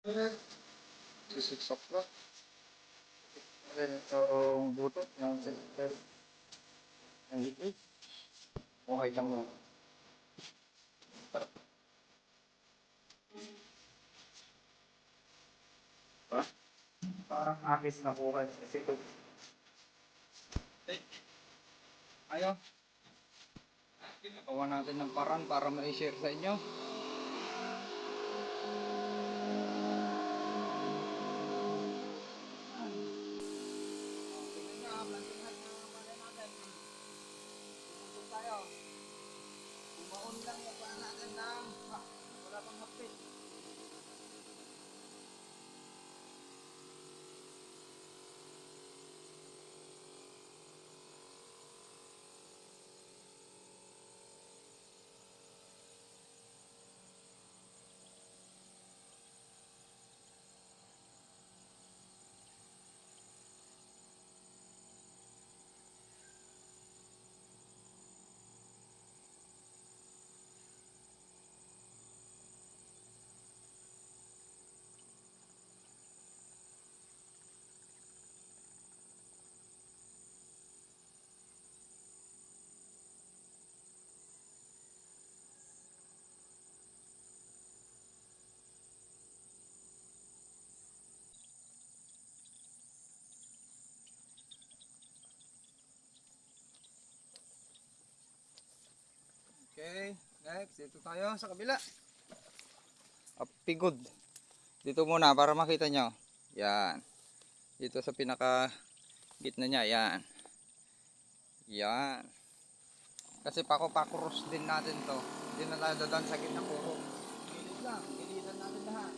6 o'clock. Then itong butot ng center ng likid. Okay lang mo. Pa? Parang akis na bukas kasi ito. Ayaw. Gawa natin ng paraan para ma-share sa inyo. Okay, next, dito tayo sa kabila. Apigod. Dito muna para makita nyo. Yan. Dito sa pinaka gitna niya, yan. Yan. Kasi pakuros din natin to. Hindi na tayo dadan sa gitna puro. Gilid lang, gilidan natin lahat.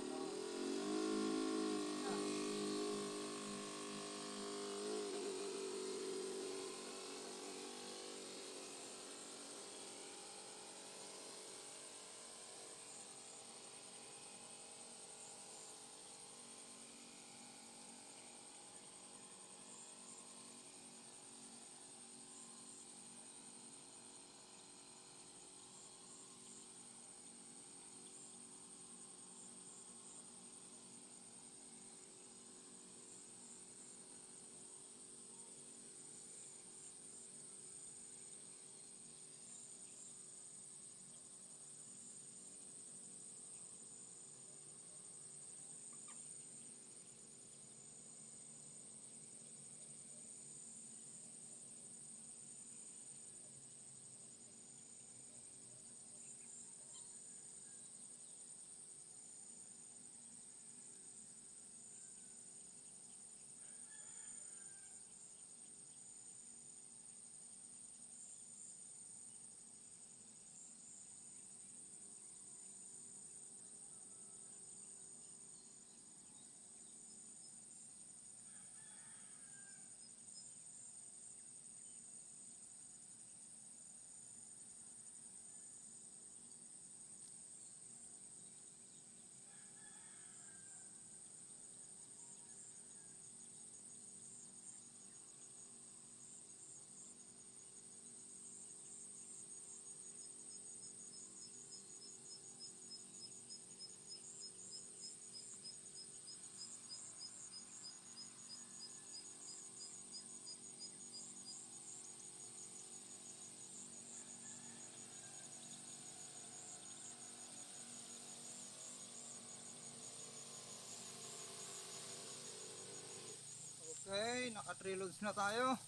Okay, naka 3 loads na tayo.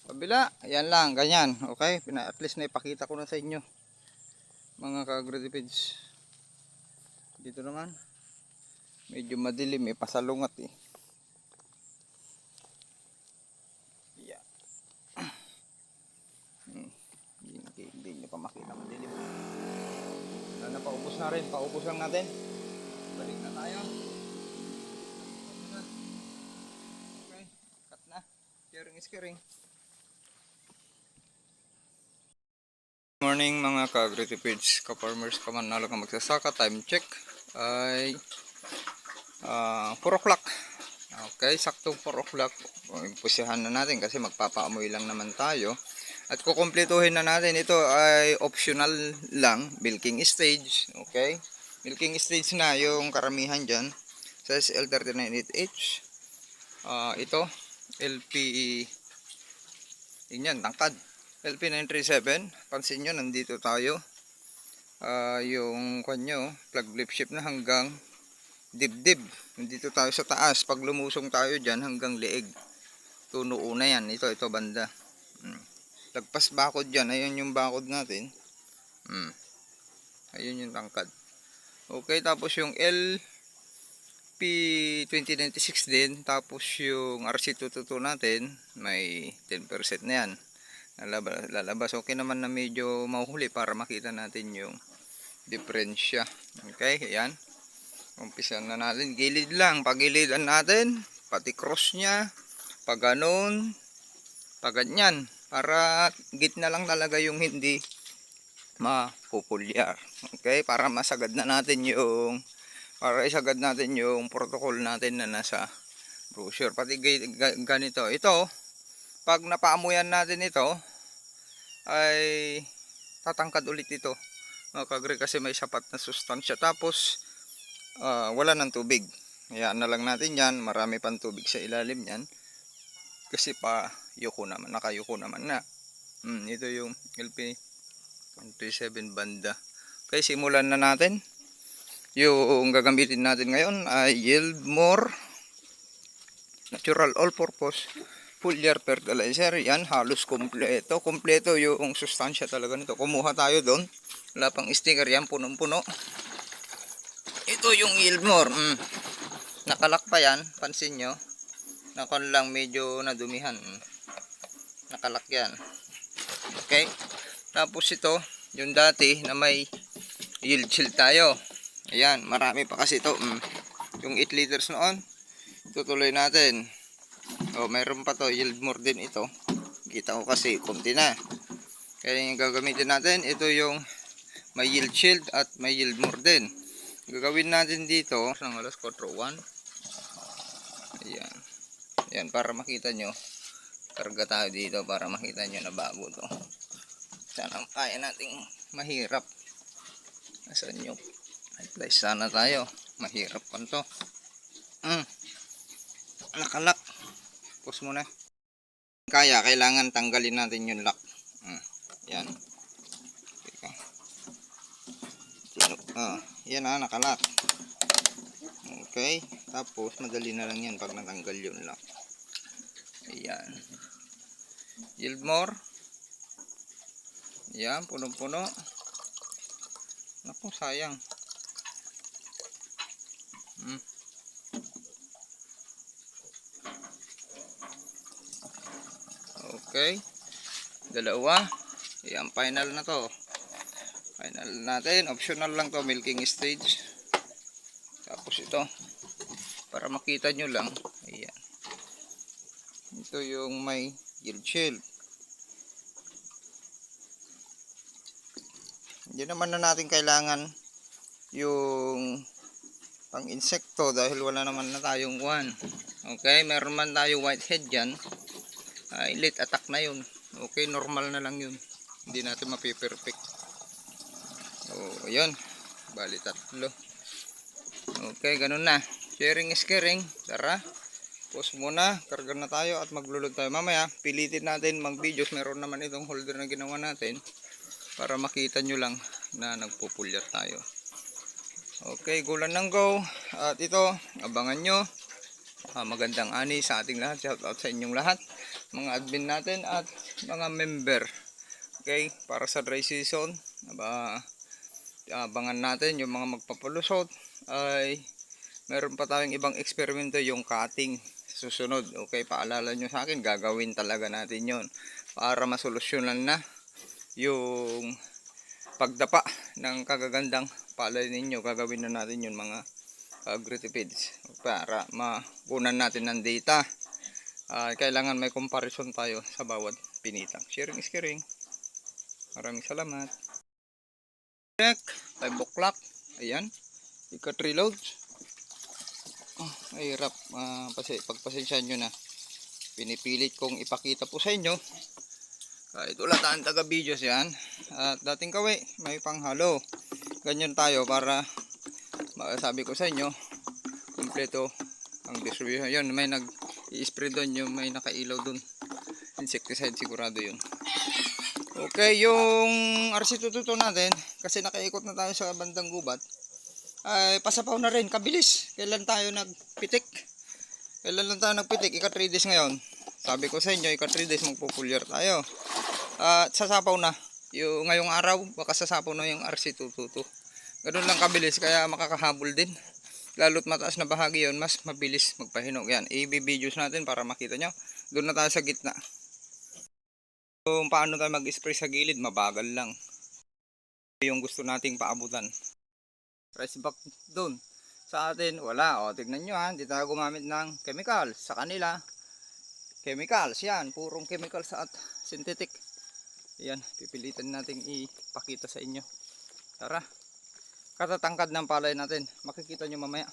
Kabila, ayan lang, ganyan. Okay, at least na ipakita ko na sa inyo. Mga ka-agritipeds. Dito naman, medyo madilim, may pasalungat eh. Yeah. Hindi nyo pa makita, madilim. Wala na, paubos na rin, paubos lang natin. Balik na tayo. Okay, cut na. Sharing is caring. Morning mga ka-agritipeds, ka-farmers, kamanalo ka magsasaka. Time check ay 4 o'clock. Okay, sakto 4 o'clock. Pusihan na natin kasi magpapaamoy lang naman tayo. At kukumpletuhin na natin. Ito ay optional lang, milking stage. Okay, milking stage na yung karamihan dyan. Size L398H. Ito, LP, yun yan, tangkad. LP937, pansin nyo, nandito tayo. Yung kanyo, plug lip shift na hanggang dibdib. Nandito tayo sa taas. Pag lumusong tayo dyan hanggang leeg. Tuno una yan. Ito banda. Lagpas bakod dyan. Ayun yung bakod natin. Ayun yung tangkad. Okay, tapos yung LP2096 din. Tapos yung RC222 natin, may 10% na yan. Lalabas. Okay naman na medyo mahuhuli para makita natin yung diferensya. Okay, ayan. Umpisa na natin. Gilid lang. Pagilidan natin. Pati cross niya. Pag ganun. Pag ganyan. Para gitna lang talaga yung hindi mapupulyar. Okay, para masagad na natin yung isagad natin yung protocol natin na nasa brochure. Pati ganito. Ito, pag napaamuyan natin ito, ay tatangkad ulit ito. Kagre kasi may sapat na sustansya. Tapos, wala ng tubig. Hayaan na lang natin yan. Marami pang tubig sa ilalim yan. Kasi nakayuko naman na. Ito yung LP37 banda. Okay, simulan na natin. Yung gagamitin natin ngayon ay Yieldmore Natural All-Purpose Foliar Fertilizer. Yan, halos kompleto. Kompleto yung sustansya talaga nito. Kumuha tayo doon. Wala pang sticker yan, punong-puno. Ito yung Yieldmore. Nakalak pa yan, pansin nyo. Nakon lang medyo nadumihan. Nakalak yan. Okay. Tapos ito, yung dati na may yield shield tayo. Ayan, marami pa kasi ito. Yung 8 liters noon, tutuloy natin. Mayroon pa to, Yieldmore din ito. Kita ko kasi, konti na. Kaya yung gagamitin natin, ito yung may yield shield at may Yieldmore din. Gagawin natin dito ng alas 4:01. Ayan. Ayan, para makita nyo. Karga tayo dito para makita nyo na bago to. Sana kaya nating mahirap. Nasaan nyo? Apply sana tayo. Mahirap pa to. Nakalak. Pause muna. Kaya, kailangan tanggalin natin yung lock. Yan. Yan nakalak. Okay. Tapos, madali na lang yan pag natanggal yung lock. Ayan. Yieldmore. Ayan, punong-puno. Naku, sayang. Okay. Dalawa. Ayan, final na to. Final natin. Optional lang to, milking stage. Tapos ito. Para makita nyo lang. Ayan. Ito yung may yield shield. Hindi naman na natin kailangan yung pang insekto dahil wala naman na tayong one. Okay, meron man tayo whitehead dyan. Late attack na yun. Okay, normal na lang yun. Hindi natin mapiperfect. Ayun. Bali 3. Okay, ganun na. Sharing is caring. Tara. Pause muna. Karga na tayo at maglulod tayo. Mamaya, pilitin natin mag-videos. Meron naman itong holder na ginawa natin. Para makita nyo lang na nagpupulyar tayo. Okay, go lang ng go. At ito, abangan nyo. Magandang ani sa ating lahat. Shout out sa inyong lahat. Mga admin natin at mga member. Okay, para sa dry season. Abangan natin yung mga magpapalusot. Ay meron pa tayong ibang eksperimento, yung cutting. Susunod. Okay, paalala nyo sa akin. Gagawin talaga natin yon para masolusyonan na yung pagdapa ng kagagandang palay ninyo. Gagawin na natin yun mga agritipids para makunan natin ng data. Kailangan may comparison tayo sa bawat pinitang. Sharing is caring. Maraming salamat. Check 5 o'clock. Ayan, ika-reload. Ay hirap. Pagpasensyahan nyo na, pinipilit kong ipakita po sa inyo. Kahit wala tayong taga videos yan. At dating kawi, may panghalo. Ganyan tayo para sabi ko sa inyo, Kompleto ang distribution. Yun, may nag-i-spray doon, yung may nakailaw doon. Insecticide sigurado yun. Okay, yung RC222 natin, kasi nakaikot na tayo sa bandang gubat, ay pasapaw na rin, kabilis. Kailan tayo nagpitik? Kailan lang tayo nagpitik? Ika 3 days ngayon. Sabi ko sa inyo, ika 3 days magpupulyar tayo. At sasapaw na. Yung ngayong araw, baka sasapaw na yung RC222. Ganun lang kabilis, kaya makakahabol din. Lalo't mataas na bahagi yon, mas mabilis magpahinog. Yan, i-videos natin para makita nyo. Doon na tayo sa gitna. Kung paano tayo mag-spray sa gilid, mabagal lang. Yung gusto nating paabutan. Press back doon. Sa atin, wala. O, tignan nyo ha, hindi tayo gumamit ng chemicals. Sa kanila, chemicals. Yan, purong chemicals at synthetic. Yan, pipilitan nating ipakita sa inyo. Tara. Katatangkad ng palay natin. Makikita nyo mamaya.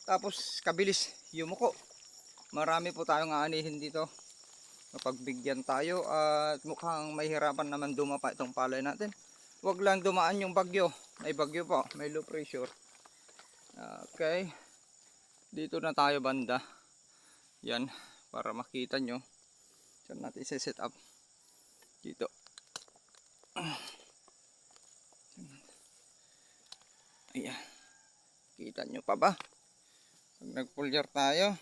Tapos, kabilis, yumuko. Marami po tayong aanihin dito. Mapagbigyan tayo at mukhang mahirapan naman dumapa itong palay natin. Huwag lang dumaan yung bagyo. May bagyo po, may low pressure. Okay. Dito na tayo banda. Yan, para makita nyo. Saan natin set up? Dito. Ayan. Kita nyo pa ba? Pag nag-pulyar tayo.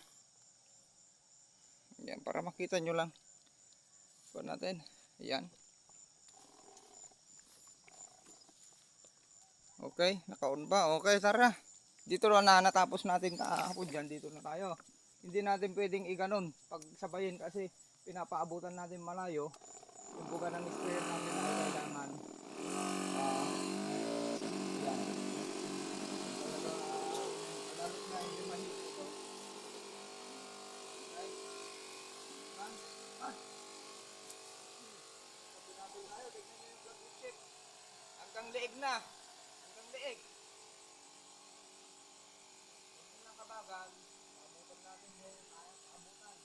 Ayan, para makita nyo lang. So natin. Ayan. Okay, naka-on ba? Okay, tara. Dito na natapos natin kahapon dyan. Dito na tayo. Hindi natin pwedeng iganon. Pag sabayin kasi pinapaabutan natin malayo. Yung buga ng sprayer natin ay kailangan. Yan. Talaga, lalo na hindi mahigit ito. Okay. Sabi natin tayo, tignan nyo yung blood check. Hanggang leeg na. Hanggang leeg. Hindi lang kabagal. Abutan natin yung kayang abutan.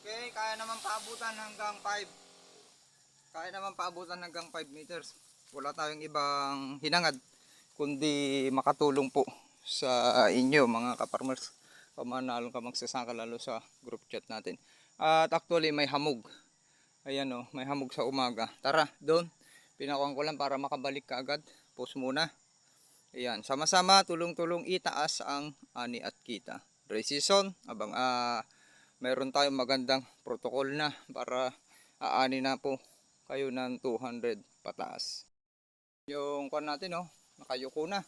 Okay, kaya naman paabutan hanggang 5. Kaya naman paabutan hanggang 5 meters. Wala tayong ibang hinangad kundi makatulong po sa inyo mga kaparmers. Pamanalong ka magsasaka lalo sa group chat natin. At actually may hamog. Ayan o, may hamog sa umaga. Tara, doon. Pinakuhan ko lang para makabalik ka agad. Post muna. Ayan, sama-sama tulong-tulong itaas ang ani at kita. Dry season, abang mayroon tayong magandang protocol na para aani na po kayo ng 200 pataas. Yung kwan natin nakayuko na.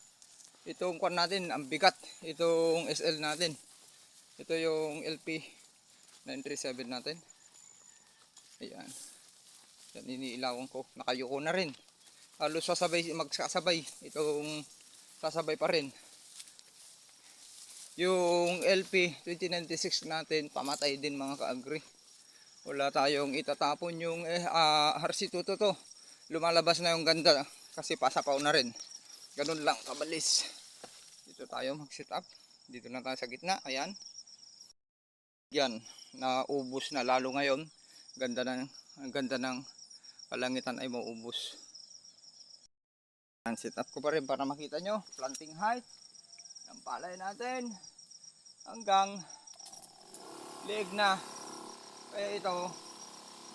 Itong kwan natin ang bigat, itong SL natin. Ito yung LP 937 natin. Ayan. Yan iniilawan ko, nakayuko na rin. Halos magsasabay itong sasabay pa rin. Yung LP 2096 natin, pamatay din mga ka-agri. Wala tayong itatapon yung RC2 to. Lumalabas na yung ganda kasi pasapaw na rin. Ganun lang kabalis. Dito tayo mag-set up. Dito na tayo sa gitna. Ayan. Yan, naubos na lalo ngayon. Ang ganda ng kalangitan ay maubos. Set up ko pa rin para makita nyo. Planting height ng palay natin hanggang leeg na. Kaya ito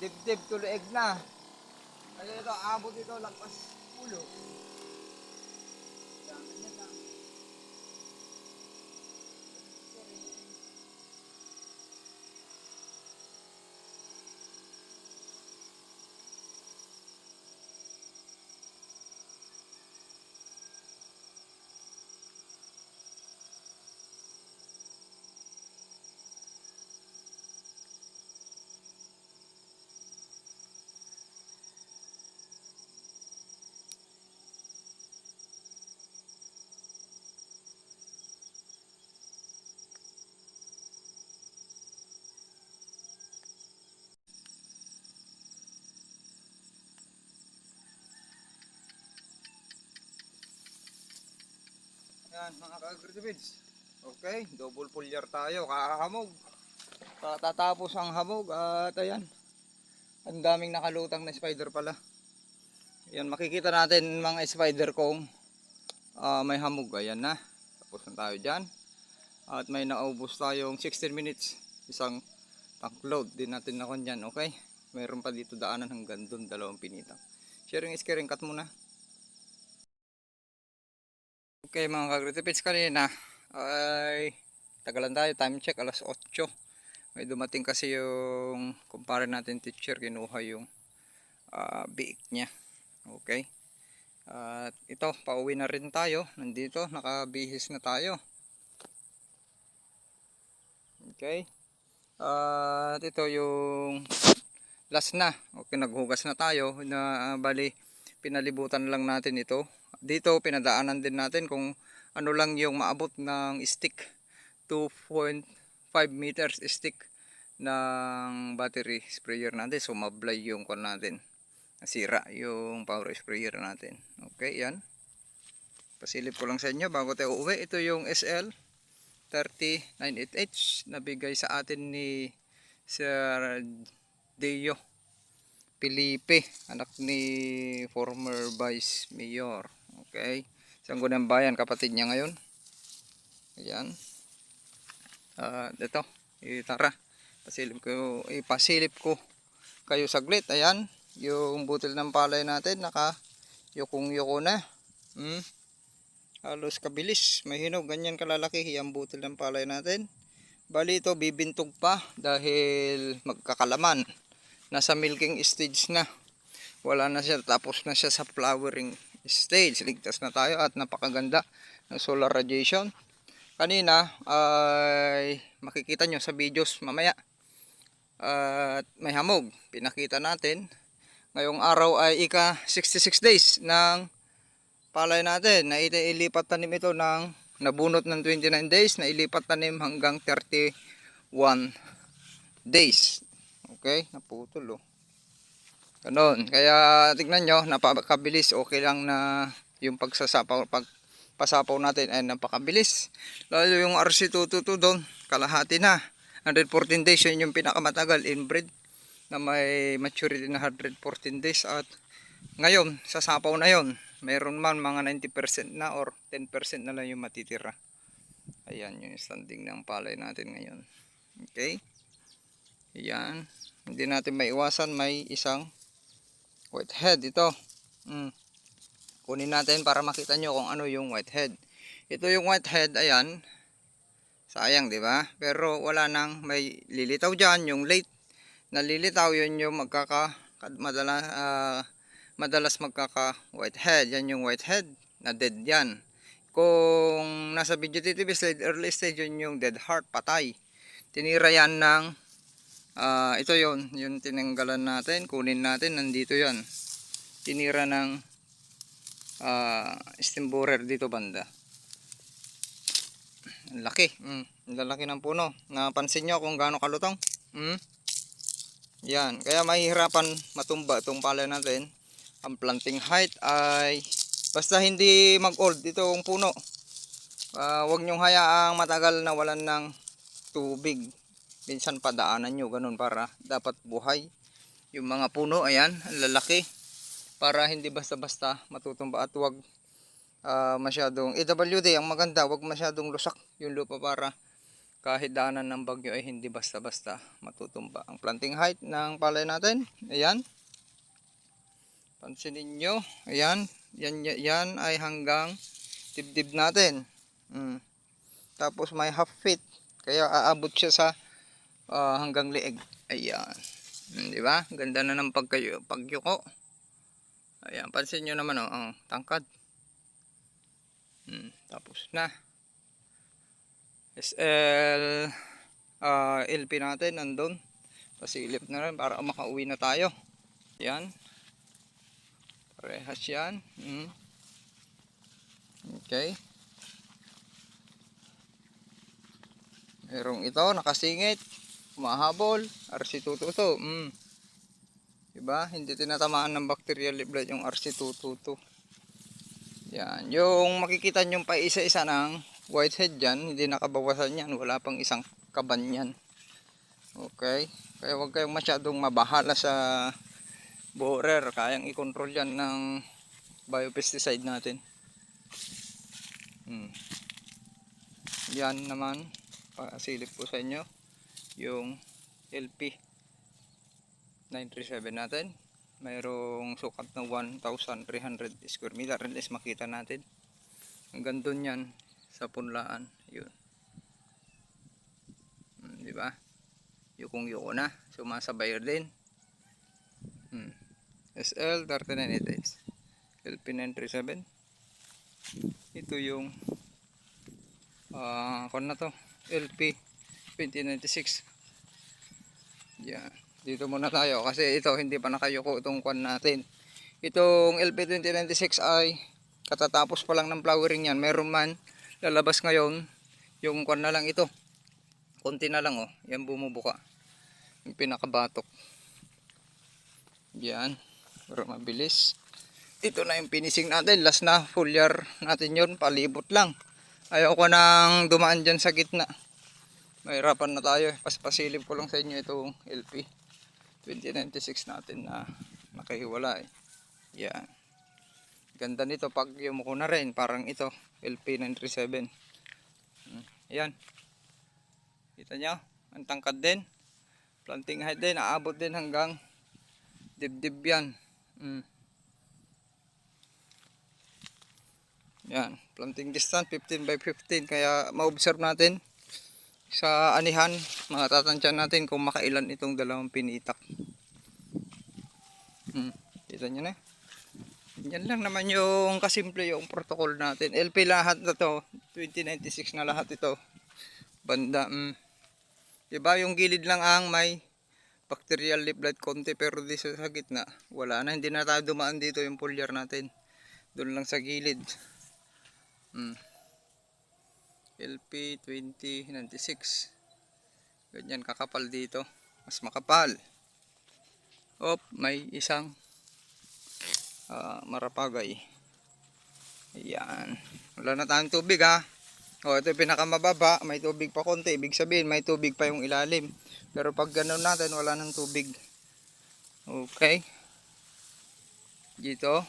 dibdib to leeg na. Kaya ito abot ito lagpas ulo. Ganyan lang. Yan mga ka-agribids. Okay, double pulyar tayo, kakahamog. Tatapos ang hamog at ayan. Ang daming nakalutang na spider pala. Yan, makikita natin mga spider kung may hamog. Ayan na. Tapos na tayo dyan. At may naubos tayong 16 minutes. Isang tank load din natin na dyan. Okay. Mayroon pa dito daanan hanggang dun. Dalawang pinitang. Sharing is caring. Cut muna. Okay mga ka-agritipits, kanina ay tagalan tayo. Time check alas 8. May dumating kasi yung kumpare natin teacher. Kinuha yung biik niya. Okay. At ito, pauwi na rin tayo. Nandito, nakabihis na tayo. Okay. At ito yung last na. Okay, naghugas na tayo. Bali, pinalibutan lang natin ito. Dito, pinadaanan din natin kung ano lang yung maabot ng stick. 2.5 meters stick ng battery sprayer natin. So, mablay yung kon natin. Nasira yung power sprayer natin. Okay, yan. Pasilip ko lang sa inyo bago tayo uuwi. Ito yung SL 3098H na bigay sa atin ni Sir Deo Felipe, anak ni former Vice Mayor. Okay. Sangguniang Bayan, kapatid niya ngayon. Ayan. Ito. Tara. Ipasilip ko kayo saglit. Ayan. Yung butil ng palay natin. Naka yukong-yuko na. Halos kabilis. May hinog. Ganyan kalalaki. Yung butil ng palay natin. Bali ito bibintog pa dahil magkakalaman. Nasa milking stage na. Wala na siya. Tapos na siya sa flowering stage. Ligtas na tayo at napakaganda ng solar radiation. Kanina ay makikita nyo sa videos mamaya. At may hamog. Pinakita natin. Ngayong araw ay ika 66 days ng palay natin. Na ilipat tanim ito ng nabunot ng 29 days. Na ilipat tanim hanggang 31 days. Okay, naputol oh. Ganon. Kaya tignan nyo, napakabilis. Okay lang na yung pagpasapaw natin ay napakabilis. Lalo yung RC222 doon, kalahati na. 114 days, yun yung pinakamatagal inbreed na may maturity na 114 days. At ngayon, sa sapaw na yon, mayroon man mga 90% na or 10% na lang yung matitira. Ayan yung standing ng palay natin ngayon. Okay. Ayan. Hindi natin maiwasan, may isang whitehead ito. Kunin natin para makita nyo kung ano yung whitehead. Ito yung whitehead, ayan. Sayang, di ba? Pero wala nang may lilitaw dyan. Yung late na lilitaw, yun yung madalas magkaka whitehead. Yan yung whitehead na dead yan. Kung nasa vegetative stage, early stage, yun yung dead heart, patay. Tinira yan ng ito yon, yung tinanggalan natin, kunin natin, nandito yan. Tinira ng stem borer dito banda. Ang laki, ang lalaki ng puno. Napansin nyo kung gaano kalutong? Yan, kaya mahihirapan matumba itong palay natin. Ang planting height ay basta hindi mag-old itong puno. Huwag nyong hayaang matagal na walan ng tubig. Minsan padaanan nyo ganun para dapat buhay yung mga puno. Ayan, ang lalaki, para hindi basta-basta matutumba. At huwag masyadong EWD, ang maganda, huwag masyadong lusak yung lupa para kahit daanan ng bagyo ay hindi basta-basta matutumba. Ang planting height ng palay natin, ayan, pansinin nyo, ayan, yan ay hanggang dibdib natin. Tapos may half feet, kaya aabot siya sa hanggang leeg. Ayan. Di ba? Ganda na ng pagyuko. Ayan, pansin nyo naman ang tangkad. Tapos na. SL LP natin nandun. Pasilip na rin para makauwi na tayo. Ayan. Parehas yan. Okay. Merong ito, nakasingit. Mahabol, RC222. Diba? Hindi tinatamaan ng bacterial leaf blight yung RC222. Yan. Yung makikita nyo pa isa-isa ng whitehead dyan, hindi nakabawasan yan. Wala pang isang kaban yan. Okay. Kaya huwag kayong masyadong mabahala sa borer. Kayang i-control yan ng biopesticide natin. Yan naman. Pasilip ko sa inyo. Yung LP 937 natin. Mayroong sukat na 1,300 square meter. At least makita natin. Hanggang doon yan sa punlaan. Yun. Di ba? Yukong-yuko na. Sumasabay din. SL 3988. LP 937. Ito yung kung na to. LP 2096. Yan. Dito muna tayo kasi ito hindi pa nakayuko itong kwan natin. Itong LP 2096 ay katatapos pa lang ng flowering yan. Meron man lalabas ngayon yung kwan na lang ito. Konti na lang oh. Yan bumubuka. Yung pinakabatok. Yan. Pero mabilis. Ito na yung finishing natin. Last na foliar natin yun. Palibot lang. Ayaw ko nang dumaan dyan sa gitna. Mahirapan na tayo. Pasilip ko lang sa inyo itong LP 2096 natin na nakahiwala eh. Yan. Ganda nito pag yumuko na rin. Parang ito. LP 937. Yan. Kita nyo? Ang tangkad din. Planting height din. Aabot din hanggang dibdib yan. Yan. Planting distance 15 by 15. Kaya ma-observe natin sa anihan, matatansyan natin kung makailan itong dalawang pinitak. Kita nyo na. Yan lang naman yung kasimple yung protocol natin. LP lahat na to. 2096 na lahat ito. Banda. Diba yung gilid lang ang may bacterial leaf blight konti. Pero dito sa gitna, wala na. Hindi na tayo dumaan dito yung foliar natin. Doon lang sa gilid. LP 2096. Ganyan kakapal dito. Mas makapal. May isang marapagay. Ayan. Wala na tayong tubig ha. Ito yung pinakamababa. May tubig pa konti. Ibig sabihin may tubig pa yung ilalim. Pero pag ganoon natin wala nang tubig. Okay. Dito.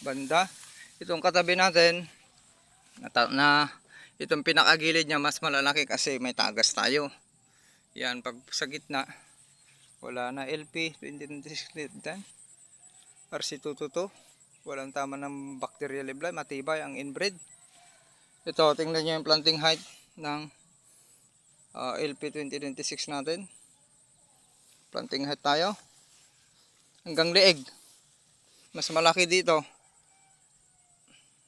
Banda. Itong katabi natin. Itong pinakagilid niya mas malalaki kasi may tagas tayo. Yan, pag sa gitna, wala na. LP 2026 RC222. Walang tama ng bacterial leaf blight. Matibay ang inbred. Ito, tingnan nyo yung planting height ng LP 2026 natin. Planting height tayo. Hanggang leeg. Mas malaki dito.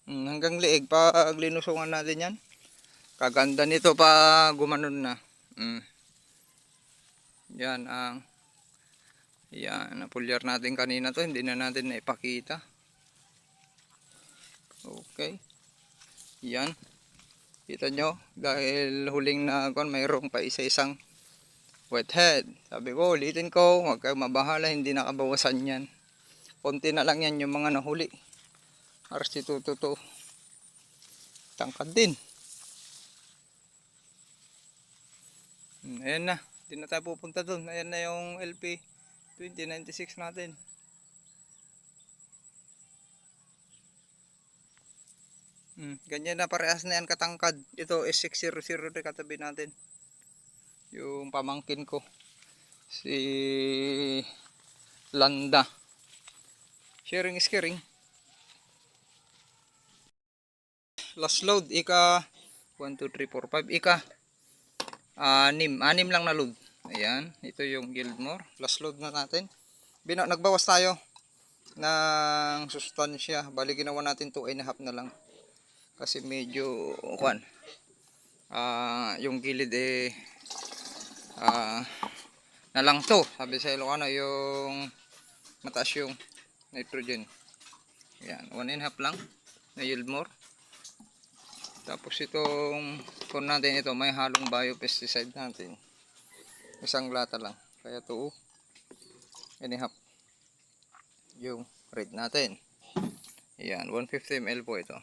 Hanggang leeg. Pag linusungan natin yan. Kaganda nito pa gumanon na. Yan ang napulyar natin kanina to. Hindi na natin naipakita. Okay. Yan. Kita nyo. Dahil huling na mayroong pa isa-isang whitehead. Sabi ko, ulitin ko. Huwag kayo mabahala. Hindi nakabawasan yan. Konti na lang yan yung mga nahuli. RC222. Tangkad din. Ayan na. Hindi na tayo pupunta dun. Ayan na yung LP 2096 natin. Ganyan na parehas na yan katangkad. Ito is 600 rin katabi natin. Yung pamangkin ko. Si Landa. Sharing is caring. Last load. Ika 1, 2, 3, 4, 5. Ika 6 lang na load. Ayan, ito yung Guildmore. Last load na natin. Nagbawas tayo ng sustansya. Bali ginawa natin 2.5 na lang. Kasi medyo yung gilid na lang to. Sabi sa Ilocano yung mataas yung nitrogen. Ayan, 1.5 lang na yield more. Tapos itong kung natin ito may halong biopesticide natin. Isang lata lang. Kaya 2.5 yung rate natin. Ayan, 150 ml po ito.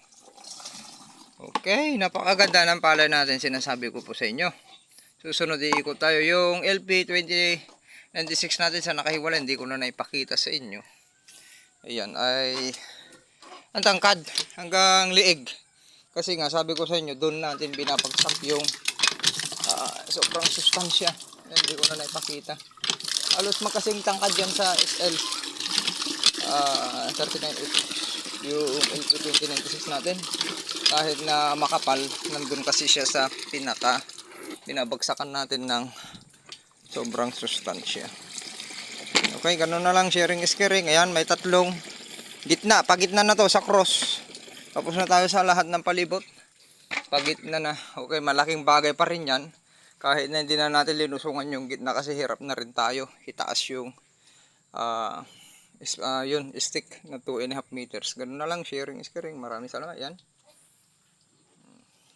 Okay, napakaganda ng palay natin, sinasabi ko po sa inyo. Susunod iikot tayo. Yung LP2096 natin sa nakahiwalay, hindi ko na naipakita sa inyo. Ayan, ay ang tangkad hanggang liig. Kasi nga, sabi ko sa inyo, doon natin binapagsak yung sobrang sustansya. Ayan, hindi ko na naipakita. Halos magkasing tangkad yan sa SL 3980. Yung LP2096 natin. Kahit na makapal, nandun kasi siya sa pinaka binabagsakan natin ng sobrang sustansya. Okay, ganun na lang, sharing is caring. Ayan, may tatlong gitna, pagitna na to sa cross. Tapos na tayo sa lahat ng palibot, pagitna na. Okay, malaking bagay pa rin yan, kahit na hindi na natin linusungan yung gitna kasi hirap na rin tayo itaas yung yun, stick na 2.5 meters. Ganun na lang, sharing is caring. Maraming salamat. Yan,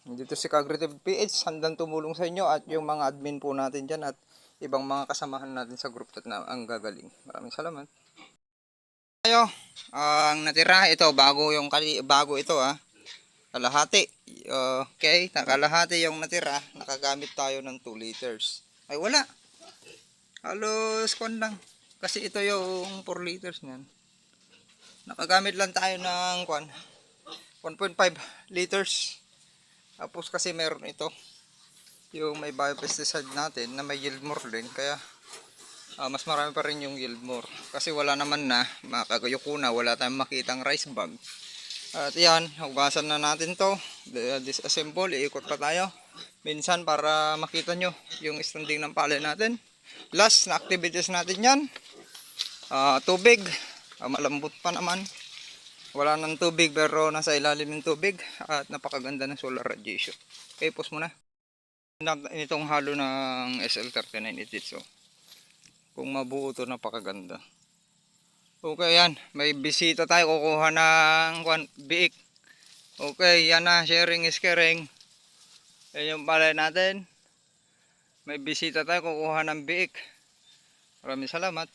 dito si Cognitive PH, handang tumulong sa inyo at yung mga admin po natin dyan at ibang mga kasamahan natin sa group chat na ang gagaling. Maraming salamat. Tayo, ang natira ito, bago ito kalahati. Okay, nakalahati yung natira, nakagamit tayo ng 2 liters. Ay wala, halos kon lang. Kasi ito yung 4 liters niyan. Nakagamit lang tayo ng 1.5 liters. Tapos kasi meron ito, yung may biopesticide natin na may yield more din. Kaya mas marami pa rin yung yield more. Kasi wala naman na, makagayuko na, wala tayong makitang rice bag. At yan, hugasan na natin to. Disassemble, iikot pa tayo. Minsan para makita nyo yung standing ng palay natin. Last na activities natin yan. Tubig, malambot pa naman. Wala ng tubig pero nasa ilalim ng tubig. At napakaganda ng solar radiation. Okay, pause muna. Itong halo ng SL3988. So, kung mabuo to, napakaganda. Okay, yan. May bisita tayo. Kukuha ng biik. Okay, yan na. Sharing is caring. Yan yung palay natin. May bisita tayo. Kukuha ng biik. Maraming salamat.